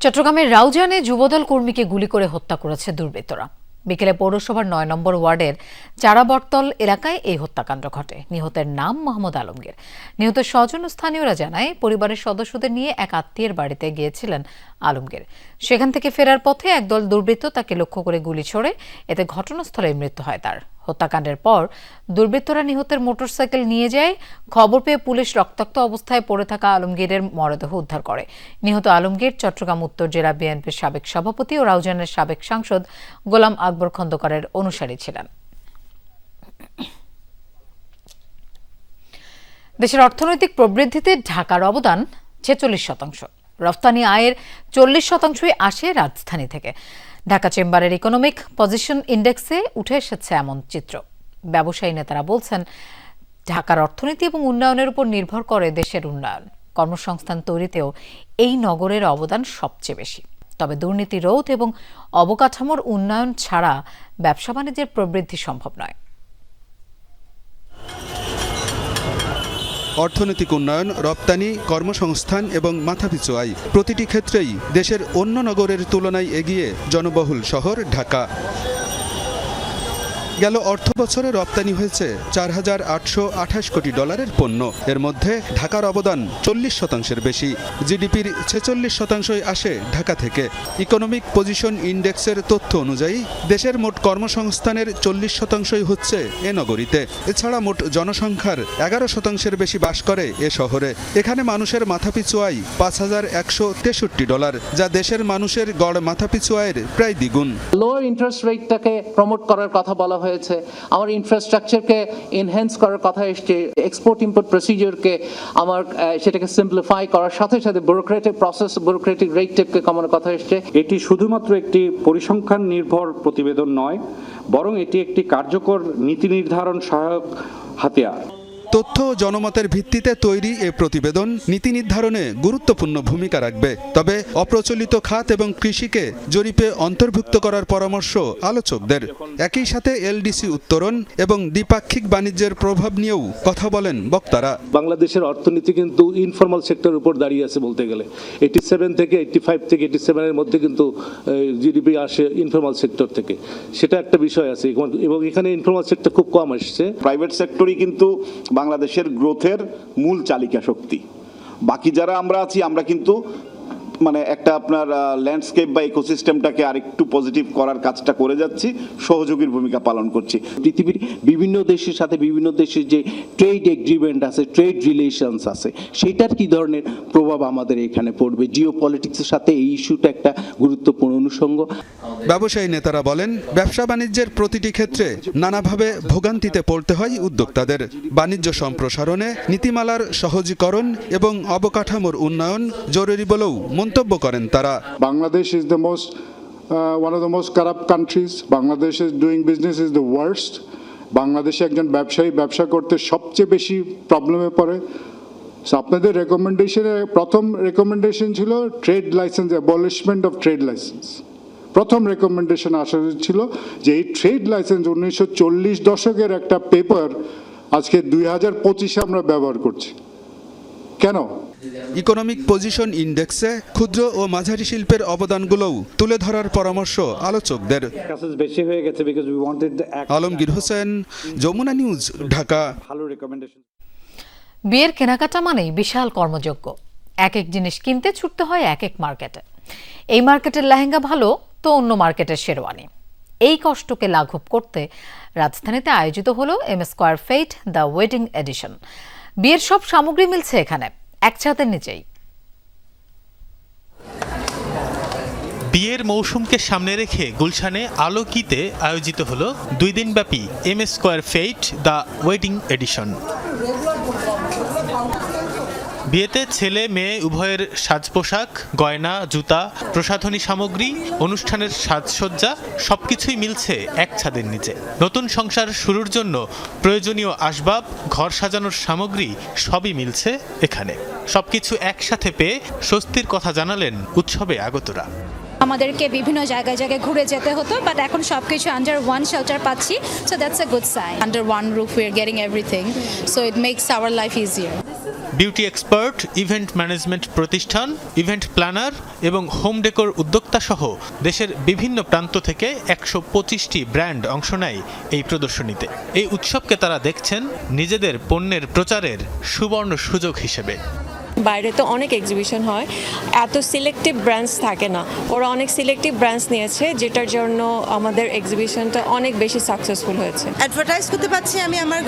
চট্টগ্রামের রাউজানে যুবদল কর্মীকে গুলি করে হত্যা করেছে দুর্বৃত্তরা। বিকেলে পৌরসভার 9 নম্বর ওয়ার্ডের চারাবরতল এলাকায় এই হত্যাকাণ্ড ঘটে। নিহতের নাম মোহাম্মদ আলমগীর। নিহতের স্বজন ও স্থানীয়রা জানায়, পরিবারের সদস্যদের নিয়ে এক আত্মীয়ের বাড়িতে গিয়েছিলেন আলমগীর। সেখান থেকে ফেরার পথে একদল দুর্বৃত্ত তাকে লক্ষ্য করে গুলি ছোড়ে। এতে ঘটনাস্থলে মৃত্যু হয় তার। হত্যাকাণ্ডের পর দুর্বৃত্তরা নিহতের মোটরসাইকেল নিয়ে যায়। খবর পেয়ে পুলিশ রক্তাক্ত অবস্থায় পড়ে থাকা আলমগীরের মরদেহ উদ্ধার করে। নিহত আলমগীর চট্টগ্রাম উত্তর জেলা বিএনপির সাবেক সভাপতি ও রাউজানের সাবেক সাংসদ গোলাম আকবর খন্দকারের অনুসারী ছিলেন। দেশের অর্থনৈতিক প্রবৃদ্ধিতে ঢাকার অবদান 46%। রফতানি আয়ের 40%ই আসে রাজধানী থেকে। ঢাকা চেম্বারের ইকোনমিক পজিশন ইন্ডেক্সে উঠে এসেছে এমন চিত্র। ব্যবসায়ী নেতারা বলছেন, ঢাকার অর্থনীতি এবং উন্নয়নের উপর নির্ভর করে দেশের উন্নয়ন। কর্মসংস্থান তৈরিতেও এই নগরের অবদান সবচেয়ে বেশি। তবে দুর্নীতি রোধ এবং অবকাঠামোর উন্নয়ন ছাড়া ব্যবসা বাণিজ্যের প্রবৃদ্ধি সম্ভব নয়। অর্থনৈতিক উন্নয়ন, রপ্তানি, কর্মসংস্থান এবং মাথাপিছু আয় প্রতিটি ক্ষেত্রেই দেশের অন্য নগরের তুলনায় এগিয়ে জনবহুল শহর ঢাকা। গেল অর্থবছরে রপ্তানি হয়েছে 4,828 কোটি ডলারের পণ্য। এর মধ্যে ঢাকার অবদান 40%-এর বেশি। জিডিপির 46%ই আসে ঢাকা থেকে। ইকোনমিক পজিশন ইন্ডেক্সের তথ্য অনুযায়ী দেশের মোট কর্মসংস্থানের 40%ই হচ্ছে এ নগরীতে। এছাড়া মোট জনসংখ্যার 11%-এর বেশি বাস করে এ শহরে। এখানে মানুষের মাথাপিছু আয় 5,163 ডলার, যা দেশের মানুষের গড় মাথাপিছু আয়ের প্রায় দ্বিগুণ। লো ইন্টারেস্ট রেটটাকে প্রমোট করার কথা বলা হয়েছে। আমার ইনফ্রাস্ট্রাকচারকে এনহ্যান্স করার কথা এসছে। এক্সপোর্ট ইম্পোর্ট প্রসিডিওরকে আমার সেটাকে সিম্পলিফাই করার সাথে সাথে ব্যুরোক্রেটিক প্রসেস, ব্যুরোক্রেটিক রেটকে কমানোর কথা এসছে। এটি শুধুমাত্র একটি পরিসংখ্যান নির্ভর প্রতিবেদন নয়, বরং এটি একটি কার্যকর নীতি নির্ধারণ সহায়ক হাতিয়ার। তথ্য ও জনমতের ভিত্তিতে তৈরি এ প্রতিবেদন নীতি নির্ধারণে গুরুত্বপূর্ণ ভূমিকা রাখবে। তবে অপ্রচলিত খাত এবং কৃষিকে জরিপে অন্তর্ভুক্ত করার পরামর্শ আলোচকদের। একই সাথে এলডিসি উত্তরণ এবং দ্বিপাক্ষিক বাণিজ্যের প্রভাব নিয়েও কথা বলেন বক্তারা। বাংলাদেশের অর্থনীতি কিন্তু ইনফর্মাল সেক্টরের উপর দাঁড়িয়ে আছে বলতে গেলে। 87 থেকে 85 থেকে 87 এর মধ্যে কিন্তু জিডিপি আসে ইনফর্মাল সেক্টর থেকে। সেটা একটা বিষয় আছে এবং এখানে ইনফর্মাল সেক্টর খুব কম আসছে। প্রাইভেট সেক্টরই কিন্তু বাংলাদেশের গ্রোথের মূল চালিকা শক্তি। বাকি যারা আমরা আছি, আমরা কিন্তু মানে একটা আপনার ল্যান্ডস্কেপ বা ইকোসিস্টেমটাকে আরেকটু পজিটিভ করার কাজটা করে যাচ্ছি, সহযোগীর ভূমিকা পালন করছি। পৃথিবীর বিভিন্ন দেশের সাথে বিভিন্ন দেশের যে ট্রেড এগ্রিমেন্ট আছে, ট্রেড রিলেশনস আছে, সেটার কি ধরনের প্রভাব আমাদের এখানে পড়বে। জিও পলিটিক্সের সাথে এই ইস্যুটা একটা গুরুত্বপূর্ণ অনুষঙ্গ। ব্যবসায়ী নেতারা বলেন, ব্যবসা বাণিজ্যের প্রতিটি ক্ষেত্রে নানাভাবে ভোগান্তিতে পড়তে হয় উদ্যোক্তাদের। বাণিজ্য সম্প্রসারণে নীতিমালার সহজীকরণ এবং অবকাঠামোর উন্নয়ন জরুরি বলেও মন্তব্য করেন তারা। Bangladesh is the most one of the most corrupt countries. Bangladesh is doing business is the worst. বাংলাদেশে একজন ব্যবসায়ী ব্যবসা করতে সবচেয়ে বেশি প্রবলেমে পড়ে। আপনাদের রেকমেন্ডেশনে প্রথম রেকমেন্ডেশন ছিল trade licence, abolishment of trade licence. প্রথম রেকমেন্ডেশন আসা ছিল যে এই ট্রেড লাইসেন্স 1940 দশকের একটা পেপার আজকে 2025-এ আমরা ব্যবহার করছি। কেন? ইকোনমিক পজিশন ইন্ডেক্সে ক্ষুদ্র ও মাঝারি শিল্পের অবদানগুলোও তুলে ধরার পরামর্শ আলোচকদের। আলমগীর হোসেন, যমুনা নিউজ, ঢাকা। বিয়ের কেনাকাটা মানেই বিশাল কর্মযজ্ঞ। এক এক জিনিস কিনতে ছুটতে হয় এক এক মার্কেটে। এই মার্কেটের লেহেঙ্গা ভালো তো অন্য মার্কেটের শেরওয়ানি। এই কষ্টকে লাঘব করতে রাজধানীতে আয়োজিত হলো M Square fete the wedding edition. বিয়ের সব সামগ্রী মিলছে এখানে। এক ছাদের নিচেই। বিয়ের মৌসুমকে সামনে রেখে গুলশানে আলোকিতে আয়োজিত হলো 2 দিনব্যাপী MS Square fete the wedding edition. বিয়েতে ছেলে মেয়ে উভয়ের সাজ পোশাক, গয়না, জুতা, প্রসাধনী সামগ্রী, অনুষ্ঠানের সাজসজ্জা সবকিছুই মিলছে এক ছাদের নিচে। নতুন সংসার শুরুর জন্য প্রয়োজনীয় আসবাব, ঘর সাজানোর সামগ্রী সবই মিলছে এখানে। সবকিছু একসাথে পেয়ে স্বস্তির কথা জানালেন উৎসবে আগতরা। আমাদেরকে বিভিন্ন জায়গায় ঘুরে যেতে হতো, বাট এখন সবকিছু আন্ডার ওয়ান শেল্টার পাচ্ছি, so that's a good sign. Under one roof we are getting everything, so it makes our life easier. Beauty expert, event management প্রতিষ্ঠান, ইভেন্ট প্ল্যানার এবং হোম ডেকোর উদ্যোক্তা সহ দেশের বিভিন্ন প্রান্ত থেকে 125টি ব্র্যান্ড অংশ নেয় এই প্রদর্শনীতে। এই উৎসবকে তারা দেখছেন নিজেদের পণ্যের প্রচারের সুবর্ণ সুযোগ হিসেবে। বাইরে তো অনেক এক্সিবিশন হয়, এত সিলেক্টিভ ব্র্যান্ডস থাকে না। ওরা অনেক সিলেক্টিভ ব্র্যান্ডস নিয়েছে, যেটার জন্য আমাদের এক্সিবিশনটা অনেক বেশি সাকসেসফুল হয়েছে। অ্যাডভার্টাইজ করতে পারছি আমি আমার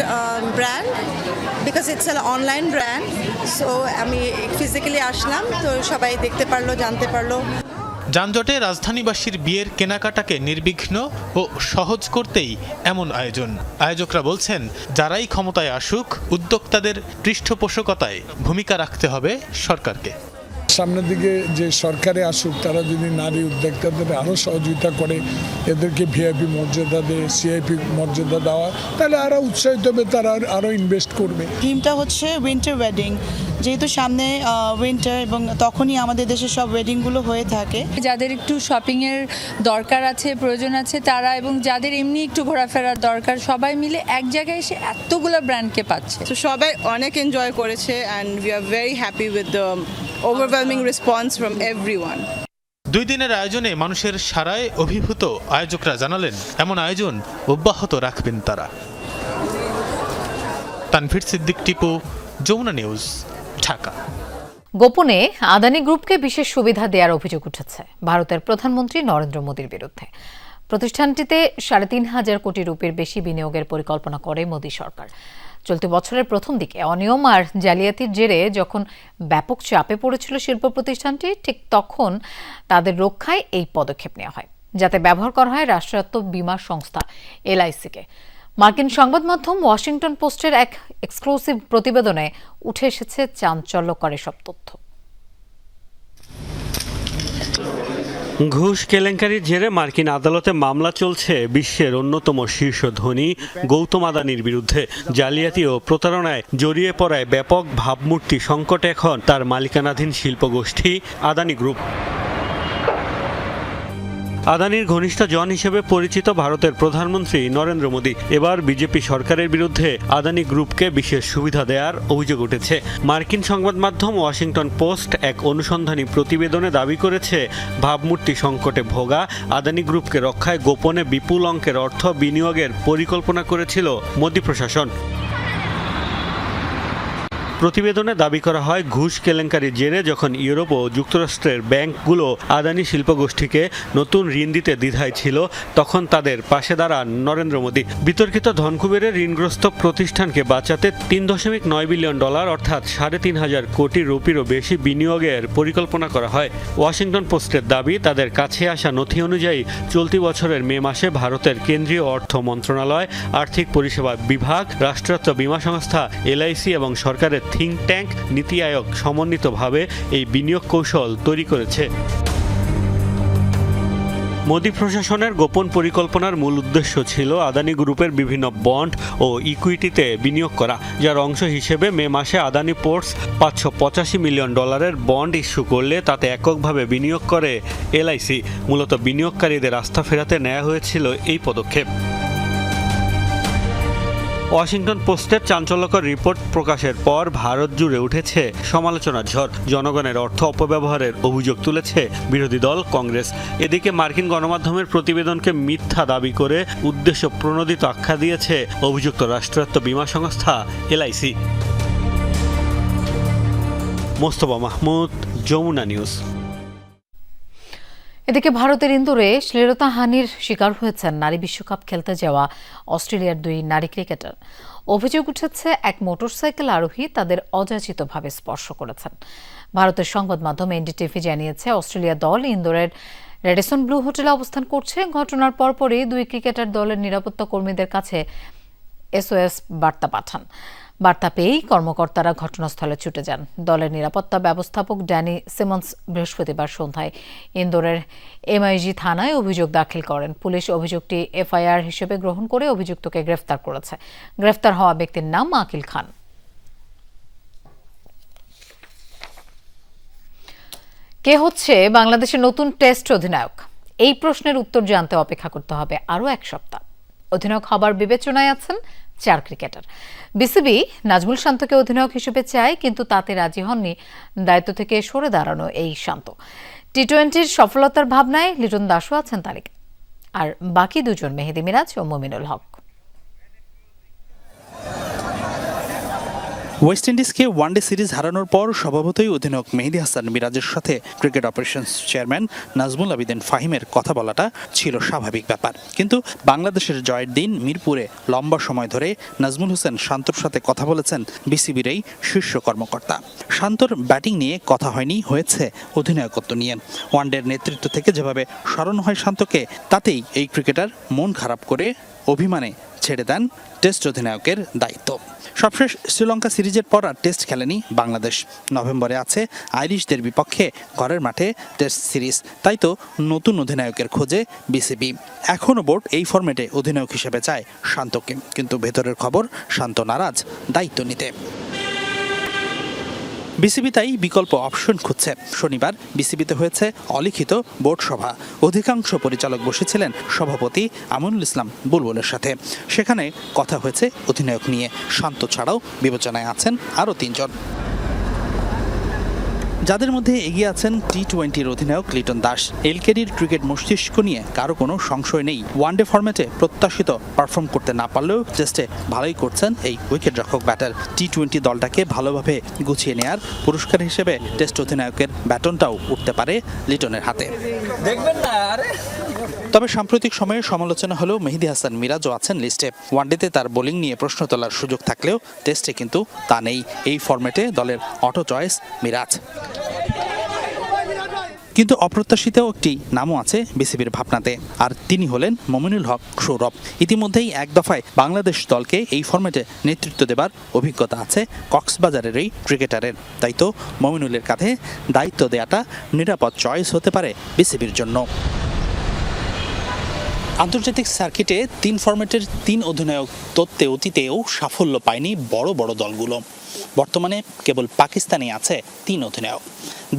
brand, because it's an online brand. So আমি ফিজিক্যালি আসলাম, তো সবাই দেখতে পারলো, জানতে পারলো। যানজটে রাজধানীবাসীর বিয়ের কেনাকাটাকে নির্বিঘ্ন ও সহজ করতেই এমন আয়োজন। আয়োজকরা বলছেন, যারাই ক্ষমতায় আসুক, উদ্যোক্তাদের পৃষ্ঠপোষকতায় ভূমিকা রাখতে হবে সরকারকে। সামনের দিকে যে সরকারে আসুক, তারা যদি নারী উদ্যোক্তাদের আরও সহযোগিতা করে, এদেরকে ভিআইপি মর্যাদা দেয়, সিআইপি মর্যাদা দেওয়া, তাহলে আরও উৎসাহিত হবে, তারা আরও ইনভেস্ট করবে। থিমটা হচ্ছে উইন্টার ওয়েডিং, যেহেতু সামনে উইন্টার এবং তখনই আমাদের দেশে সব ওয়েডিংগুলো হয়ে থাকে। যাদের একটু শপিংয়ের দরকার আছে, প্রয়োজন আছে তারা, এবং যাদের এমনি একটু ঘোরাফেরার দরকার, সবাই মিলে এক জায়গায় এসে এতগুলো ব্র্যান্ডকে পাচ্ছে। তো সবাই অনেক এনজয় করেছে and we are very happy with the overwhelming response from everyone. 2 দিনের আয়োজনে মানুষের সারায় অভিভূত আয়োজকরা জানালেন, এমন আয়োজন অব্যাহত রাখবেন তারা। তানভীর সিদ্দিক, টিপু, যমুনা নিউজ, ঢাকা। গোপনে আদানি গ্রুপকে বিশেষ সুবিধা দেওয়ার অভিযোগ উঠেছে ভারতের প্রধানমন্ত্রী নরেন্দ্র মোদীর বিরুদ্ধে। প্রতিষ্ঠানটিতে 3,500 কোটি রুপির বেশি বিনিয়োগের পরিকল্পনা করে মোদী সরকার। চলতি বছরের প্রথম দিকে অনিয়ম আর জালিয়াতির জেরে যখন ব্যাপক চাপে পড়েছিল শিল্প প্রতিষ্ঠানটি, ঠিক তখন তাদের রক্ষায় এই পদক্ষেপ নেওয়া হয়, যাতে ব্যবহার করা হয় রাষ্ট্রায়ত্ত বীমা সংস্থা LIC-কে। মার্কিন সংবাদ মাধ্যম ওয়াশিংটন পোস্টের এক এক্সক্লুসিভ প্রতিবেদনে উঠে এসেছে চাঞ্চল্যকর এসব তথ্য। ঘুষ কেলেঙ্কারির জেরে মার্কিন আদালতে মামলা চলছে বিশ্বের অন্যতম শীর্ষ ধনী গৌতম আদানির বিরুদ্ধে। জালিয়াতি ও প্রতারণায় জড়িয়ে পড়ায় ব্যাপক ভাবমূর্তি সংকটে এখন তার মালিকানাধীন শিল্পগোষ্ঠী আদানি গ্রুপ। আদানির ঘনিষ্ঠ জন হিসেবে পরিচিত ভারতের প্রধানমন্ত্রী নরেন্দ্র মোদী এবার বিজেপি সরকারের বিরুদ্ধে আদানি গ্রুপকে বিশেষ সুবিধা দেওয়ার অভিযোগ উঠেছে। মার্কিন সংবাদ মাধ্যম ওয়াশিংটন পোস্ট এক অনুসন্ধানী প্রতিবেদনে দাবি করেছে, ভাবমূর্তি সংকটে ভোগা আদানি গ্রুপকে রক্ষায় গোপনে বিপুল অঙ্কের অর্থ বিনিয়োগের পরিকল্পনা করেছিল মোদী প্রশাসন। প্রতিবেদনে দাবি করা হয়, ঘুষ কেলেঙ্কারির জেরে যখন ইউরোপ ও যুক্তরাষ্ট্রের ব্যাংকগুলো আদানি শিল্পগোষ্ঠীকে নতুন ঋণ দিতে দ্বিধায় ছিল, তখন তাদের পাশে দাঁড়ান নরেন্দ্র মোদী। বিতর্কিত ধনকুবেরের ঋণগ্রস্ত প্রতিষ্ঠানকে বাঁচাতে $3.9 বিলিয়ন অর্থাৎ 3,500 কোটি রুপিরও বেশি বিনিয়োগের পরিকল্পনা করা হয়। ওয়াশিংটন পোস্টের দাবি, তাদের কাছে আসা নথি অনুযায়ী চলতি বছরের মে মাসে ভারতের কেন্দ্রীয় অর্থ মন্ত্রণালয়, আর্থিক পরিষেবা বিভাগ, রাষ্ট্রায়ত্ত বীমা সংস্থা LIC এবং সরকারের থিঙ্ক ট্যাঙ্ক নীতি আয়োগ সমন্বিতভাবে এই বিনিয়োগ কৌশল তৈরি করেছে। মোদী প্রশাসনের গোপন পরিকল্পনার মূল উদ্দেশ্য ছিল আদানি গ্রুপের বিভিন্ন বন্ড ও ইকুইটিতে বিনিয়োগ করা, যার অংশ হিসেবে মে মাসে Adani ports $585 million bond issue করলে তাতে এককভাবে বিনিয়োগ করে LIC। মূলত বিনিয়োগকারীদের আস্থা ফেরাতে নেওয়া হয়েছিল এই পদক্ষেপ। ওয়াশিংটন পোস্টের চাঞ্চল্যকর রিপোর্ট প্রকাশের পর ভারত জুড়ে উঠেছে সমালোচনার ঝড়। জনগণের অর্থ অপব্যবহারের অভিযোগ তুলেছে বিরোধী দল কংগ্রেস। এদিকে মার্কিন গণমাধ্যমের প্রতিবেদনকে মিথ্যা দাবি করে উদ্দেশ্য প্রণোদিত আখ্যা দিয়েছে অভিযুক্ত রাষ্ট্রায়ত্ত বীমা সংস্থা LIC। মোস্তফা মাহমুদ, যমুনা নিউজ। এদিকে ভারতের ইন্দোরে শ্লীলতাহানির শিকার হয়েছেন নারী বিশ্বকাপ খেলতে যাওয়া অস্ট্রেলিয়ার 2 নারী ক্রিকেটার। অভিযোগ উঠেছে এক মোটরসাইকেল আরোহী তাদের অযাচিতভাবে স্পর্শ করেছেন। ভারতের সংবাদ মাধ্যম এনডিটিভি জানিয়েছে, অস্ট্রেলিয়া দল ইন্দোরের রেডিসন ব্লু হোটেলে অবস্থান করছে। ঘটনার পরপরই দুই ক্রিকেটার দলের নিরাপত্তা কর্মীদের কাছে SOS বার্তা পাঠান। বার্তা পেয়েই কর্মকর্তারা ঘটনাস্থলে ছুটে যান। দলের নিরাপত্তা ব্যবস্থাপক ড্যানি সিমন্স বৃহস্পতিবার সন্ধ্যায় ইন্দোরের MIG থানায় অভিযোগ দাখিল করেন। পুলিশ অভিযোগটি FIR হিসেবে গ্রহণ করে অভিযুক্তকে গ্রেফতার করেছে। গ্রেফতার হওয়া ব্যক্তির নাম আকিল খান। কে হচ্ছে বাংলাদেশের নতুন টেস্ট অধিনায়ক? এই প্রশ্নের উত্তর জানতে অপেক্ষা করতে হবে আরও এক সপ্তাহ। অধিনায়ক হবার বিবেচনায় আছেন 4 ক্রিকেটার। বিসিবি নাজমুল শান্তকে অধিনায়ক হিসেবে চায়, কিন্তু তাতে রাজি হননি দায়িত্ব থেকে সরে দাঁড়ানো এই শান্ত। টি-20-র সফলতার ভাবনায় লিটন দাসও আছেন তালিকায়। আর বাকি দুজন মেহেদী মিরাজ ও মুমিনুল হক। ওয়েস্ট ইন্ডিজকে ওয়ানডে সিরিজ হারানোর পর স্বভাবতই অধিনায়ক মেহেদী হাসান মিরাজের সাথে cricket operations chairman Nazmul Abedin ফাহিমের কথা বলাটা ছিল স্বাভাবিক ব্যাপার। কিন্তু বাংলাদেশের জয়ের দিন মিরপুরে লম্বা সময় ধরে নাজমুল হোসেন শান্তর সাথে কথা বলেছেন বিসিবির এই শীর্ষ কর্মকর্তা। শান্তর ব্যাটিং নিয়ে কথা হয়েছে অধিনায়কত্ব নিয়ে। ওয়ানডের নেতৃত্ব থেকে যেভাবে সরানো হয় শান্তকে, তাতেই এই ক্রিকেটার মন খারাপ করে অভিমানে ছেড়ে দেন টেস্ট অধিনায়কের দায়িত্ব। সবশেষ শ্রীলঙ্কা সিরিজের পর আর টেস্ট খেলেনি বাংলাদেশ। নভেম্বরে আছে আইরিশদের বিপক্ষে ঘরের মাঠে টেস্ট সিরিজ। তাই তো নতুন অধিনায়কের খোঁজে বিসিবি। এখনও বোর্ড এই ফরম্যাটে অধিনায়ক হিসেবে চায় শান্তকে, কিন্তু ভেতরের খবর শান্ত নারাজ দায়িত্ব নিতে। বিসিবি তাই বিকল্প অপশন খুঁজছে। শনিবার বিসিবিতে হয়েছে অলিখিত বোর্ড সভা। অধিকাংশ পরিচালক বসেছিলেন সভাপতি আমিনুল ইসলাম বুলবুলের সাথে। সেখানে কথা হয়েছে অধিনায়ক নিয়ে। শান্ত ছাড়াও বিবেচনায় আছেন আরও 3 জন, যাদের মধ্যে এগিয়ে আছেন টি-20-র অধিনায়ক লিটন দাস। এলকেডির ক্রিকেট মস্তিষ্ক নিয়ে কারো কোনো সংশয় নেই। ওয়ানডে ফরম্যাটে প্রত্যাশিত পারফর্ম করতে না পারলেও টেস্টে ভালোই করছেন এই উইকেটরক্ষক ব্যাটার। টি-20 দলটাকে ভালোভাবে গুছিয়ে নেয়ার পুরস্কার হিসেবে টেস্ট অধিনায়কের ব্যাটনটাও উঠতে পারে লিটনের হাতে। তবে সাম্প্রতিক সময়ে সমালোচনা হলেও মেহেদী হাসান মিরাজও আছেন লিস্টে। ওয়ানডেতে তার বোলিং নিয়ে প্রশ্ন তোলার সুযোগ থাকলেও টেস্টে কিন্তু তা নেই। এই ফরম্যাটে দলের অটো চয়েস মিরাজ। কিন্তু অপ্রত্যাশিত একটি নামও আছে বিসিবির ভাবনাতে, আর তিনি হলেন মুমিনুল হক সৌরভ। ইতিমধ্যেই এক দফায় বাংলাদেশ দলকে এই ফরম্যাটে নেতৃত্ব দেবার অভিজ্ঞতা আছে কক্সবাজারের এই ক্রিকেটারের। তাই তো মুমিনুলের কাঁধে দায়িত্ব দেওয়াটা নিরাপদ চয়েস হতে পারে বিসিবির জন্য। আন্তর্জাতিক সার্কিটে 3 ফরম্যাটের 3 অধিনায়ক তত্ত্বে অতীতেও সাফল্য পায়নি বড় বড় দলগুলো। বর্তমানে কেবল পাকিস্তানে আছে 3 অধিনায়ক।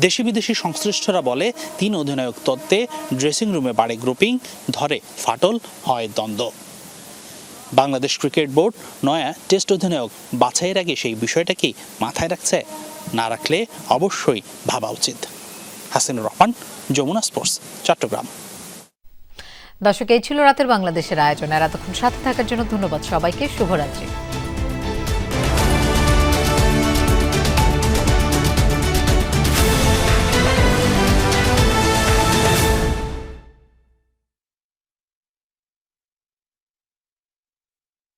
দেশি বিদেশি সংশ্লিষ্টরা বলে 3 অধিনায়ক তত্ত্বে ড্রেসিং রুমে বাড়ে গ্রুপিং, ধরে ফাটল, হয় দ্বন্দ্ব। বাংলাদেশ ক্রিকেট বোর্ড নয়া টেস্ট অধিনায়ক বাছাইয়ের আগে সেই বিষয়টা কি মাথায় রাখছে? না রাখলে অবশ্যই ভাবা উচিত। হাসিনুর রহমান, যমুনা স্পোর্টস, চট্টগ্রাম। দর্শক, এই ছিল রাতের বাংলাদেশের আয়োজন। আর এতক্ষণ সাথে থাকার জন্য ধন্যবাদ সবাইকে। শুভরাত্রি।